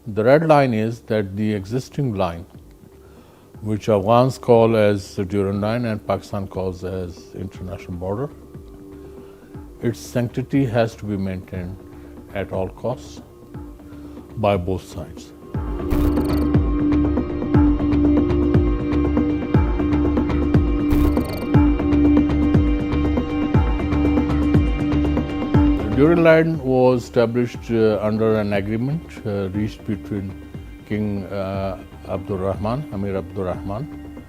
The red line is that the existing line, which Afghans call as the Durand Line and Pakistan calls as international border, its sanctity has to be maintained at all costs by both sides. The Durand Line was established under an agreement reached between King Amir Abdurrahman,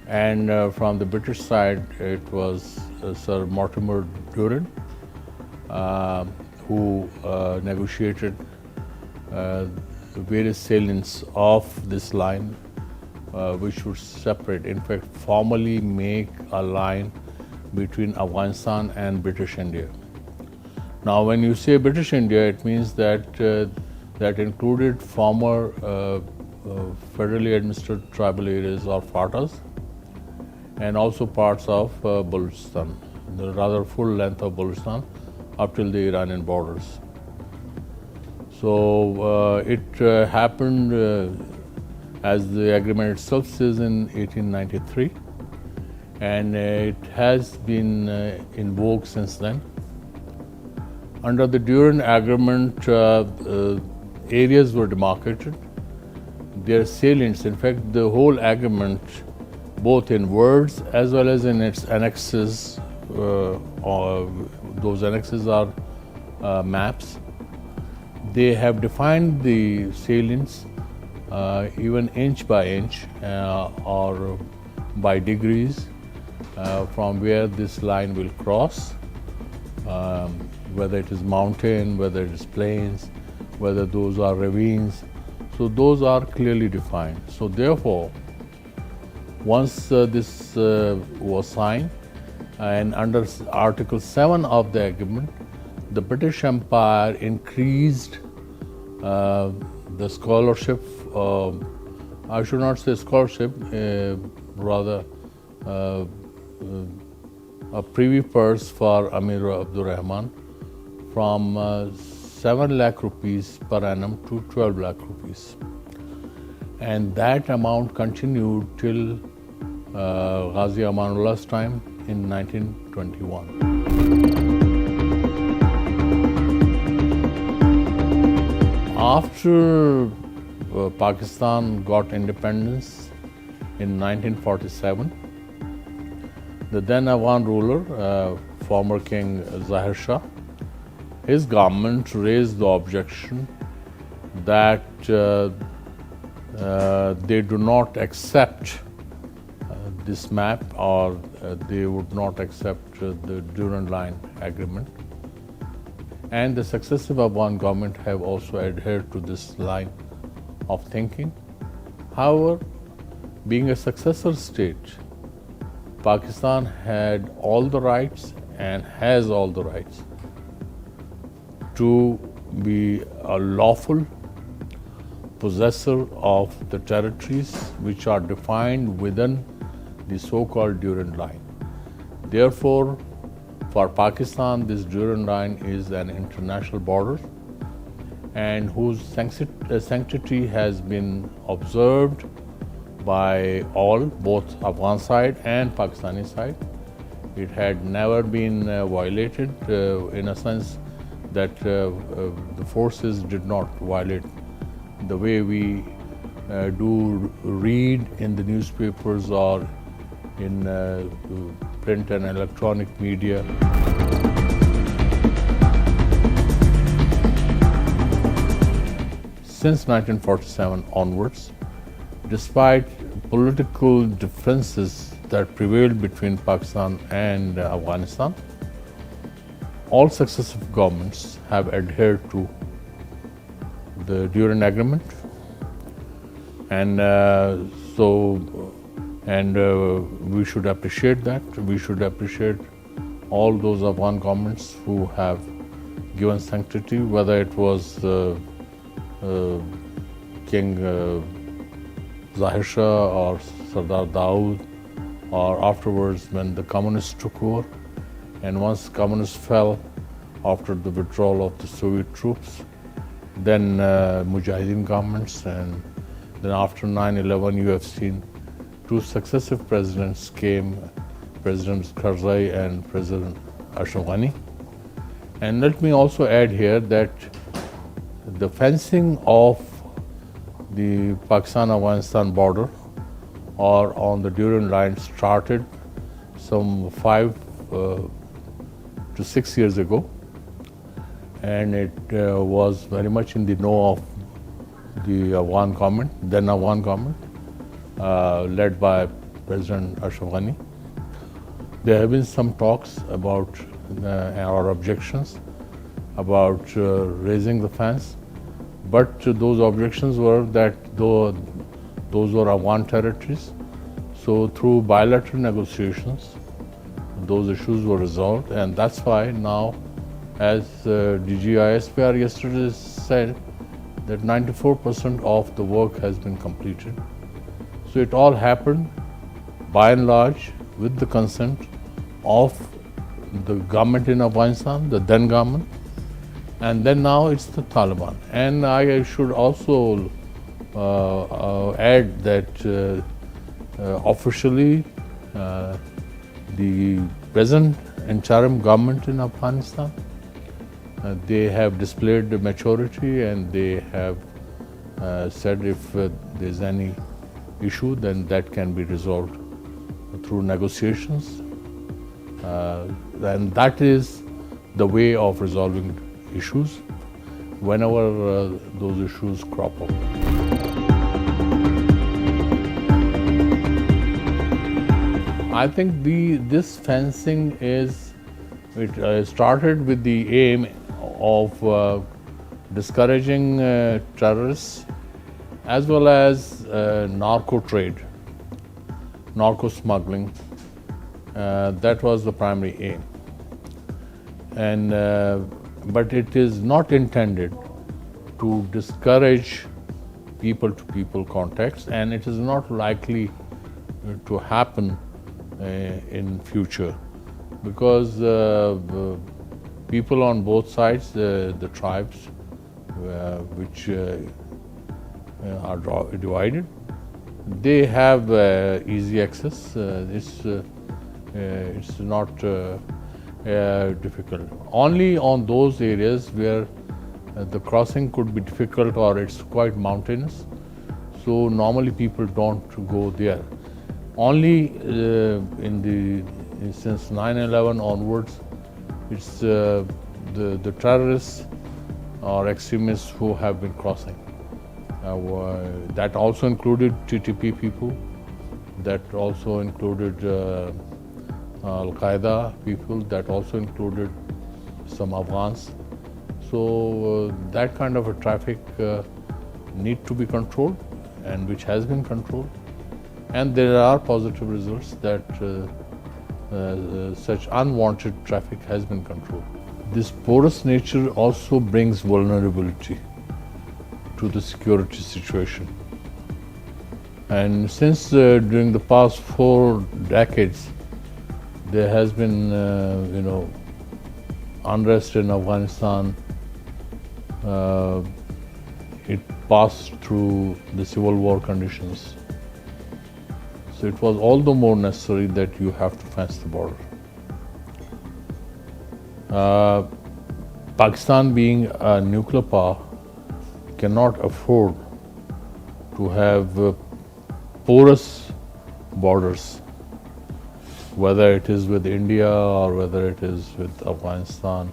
and from the British side it was Sir Mortimer Durand who negotiated various salients of this line which would separate, in fact formally make a line between Afghanistan and British India. Now when you say British India, it means that that included former federally administered tribal areas or FATAs and also parts of Balochistan, the rather full length of Balochistan up till the Iranian borders. So it happened as the agreement itself says in 1893, and it has been in vogue since then. Under the Durand Agreement, areas were demarcated. Their salients, in fact, the whole agreement, both in words as well as in its annexes, those annexes are maps. They have defined the salients even inch by inch or by degrees from where this line will cross, whether it is mountain, whether it is plains, whether those are ravines. So those are clearly defined. So therefore, once this was signed, and under Article 7 of the agreement, the British Empire increased the scholarship, I should not say scholarship, rather a privy purse for Amir Abdurrahman from 7 lakh rupees per annum to 12 lakh rupees. And that amount continued till Ghazi Amanullah's time in 1921. After Pakistan got independence in 1947, the then Afghan ruler, former King Zahir Shah, his government raised the objection that they do not accept this map, or they would not accept the Durand Line agreement. And the successive Afghan government have also adhered to this line of thinking. However, being a successor state, Pakistan had all the rights and has all the rights to be a lawful possessor of the territories which are defined within the so-called Durand Line. Therefore, for Pakistan, this Durand Line is an international border and whose sanctity has been observed by all, both Afghan side and Pakistani side. It had never been violated in a sense that the forces did not violate the way we do read in the newspapers or in print and electronic media. Since 1947 onwards, despite political differences that prevailed between Pakistan and Afghanistan, all successive governments have adhered to the Durand Agreement, and we should appreciate that. We should appreciate all those Afghan governments who have given sanctity, whether it was King Zahir Shah or Sardar Dawood, or afterwards when the communists took over, and once communists fell after the withdrawal of the Soviet troops then Mujahideen governments, and then after 9/11 you have seen two successive presidents came, President Karzai and President Ashraf Ghani. And let me also add here that the fencing of the Pakistan-Afghanistan border or on the Durand Line started some 5 to 6 years ago, and it was very much in the know of the Afghan government, then Afghan government, led by President Ashraf Ghani. There have been some talks about our objections about raising the fence, but those objections were that those were Afghan territories. So through bilateral negotiations, those issues were resolved, and that's why now, as DG ISPR yesterday said, that 94% of the work has been completed. So it all happened by and large with the consent of the government in Afghanistan, the then government, and then now it's the Taliban. And I should also add that officially the present interim government in Afghanistan, they have displayed the maturity, and they have said if there's any issue, then that can be resolved through negotiations. And that is the way of resolving issues whenever those issues crop up. I think this fencing started with the aim of discouraging terrorists as well as narco trade, narco smuggling. That was the primary aim. And but it is not intended to discourage people-to-people contacts, and it is not likely to happen in future, because people on both sides, the tribes which are divided, they have easy access. It's not difficult. Only on those areas where the crossing could be difficult or it's quite mountainous, so normally people don't go there. Only since 9/11 onwards, it's the terrorists or extremists who have been crossing. That also included TTP people, that also included Al-Qaeda people, that also included some Afghans. So that kind of a traffic need to be controlled, and which has been controlled. And there are positive results that such unwanted traffic has been controlled. This porous nature also brings vulnerability to the security situation. And since during the past 4 decades, there has been, unrest in Afghanistan. It passed through the civil war conditions. So it was all the more necessary that you have to fence the border. Pakistan, being a nuclear power, cannot afford to have porous borders, whether it is with India or whether it is with Afghanistan